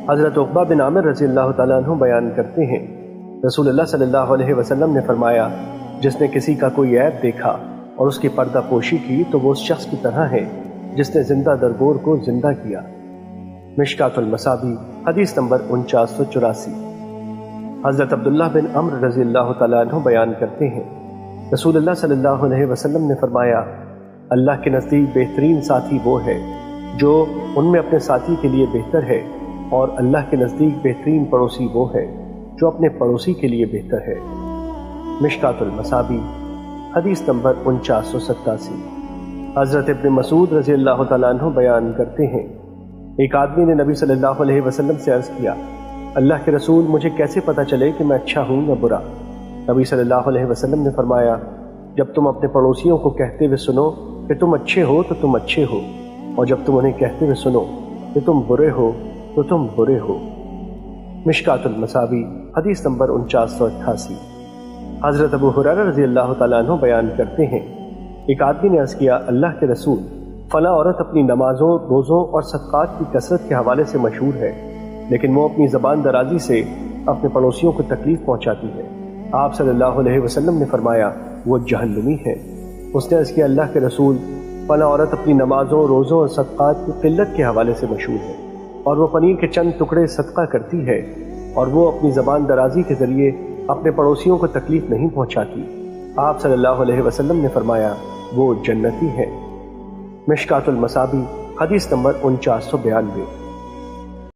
حضرت عقبہ بن عامر رضی اللہ تعالیٰ عنہ بیان کرتے ہیں، رسول اللہ صلی اللہ علیہ وسلم نے فرمایا، جس نے کسی کا کوئی عیب دیکھا اور اس کی پردہ پوشی کی تو وہ اس شخص کی طرح ہے جس نے زندہ درگور کو زندہ کیا۔ مشکات المصابیح حدیث نمبر 4984۔ حضرت عبداللہ بن عمرو رضی اللہ تعالیٰ عنہ بیان کرتے ہیں، رسول اللہ صلی اللہ علیہ وسلم نے فرمایا، اللہ کے نزدیک بہترین ساتھی وہ ہے جو ان میں اپنے ساتھی کے لیے بہتر ہے، اور اللہ کے نزدیک بہترین پڑوسی وہ ہے جو اپنے پڑوسی کے لیے بہتر ہے۔ مشکات المصابیح حدیث نمبر 4987۔ حضرت ابن مسعود رضی اللہ تعالیٰ عنہ بیان کرتے ہیں، ایک آدمی نے نبی صلی اللہ علیہ وسلم سے عرض کیا، اللہ کے رسول، مجھے کیسے پتہ چلے کہ میں اچھا ہوں یا برا؟ نبی صلی اللہ علیہ وسلم نے فرمایا، جب تم اپنے پڑوسیوں کو کہتے ہوئے سنو کہ تم اچھے ہو تو تم اچھے ہو، اور جب تم انہیں کہتے ہوئے سنو کہ تم برے ہو تو تم برے ہو۔ مشکات المصابیح حدیث نمبر 4988۔ حضرت ابو ہریرہ رضی اللہ تعالیٰ عنہ بیان کرتے ہیں، ایک آدمی نے عرض کیا، اللہ کے رسول، فلاں عورت اپنی نمازوں، روزوں اور صدقات کی کثرت کے حوالے سے مشہور ہے، لیکن وہ اپنی زبان درازی سے اپنے پڑوسیوں کو تکلیف پہنچاتی ہے۔ آپ صلی اللہ علیہ وسلم نے فرمایا، وہ جہنمی ہے۔ اس نے عرض کیا، اللہ کے رسول، فلاں عورت اپنی نمازوں، روزوں اور صدقات کی قلت کے حوالے سے مشہور ہے، اور وہ پنیر کے چند ٹکڑے صدقہ کرتی ہے، اور وہ اپنی زبان درازی کے ذریعے اپنے پڑوسیوں کو تکلیف نہیں پہنچاتی۔ آپ صلی اللہ علیہ وسلم نے فرمایا، وہ جنتی ہے۔ مشکات المصابیح حدیث نمبر 4992۔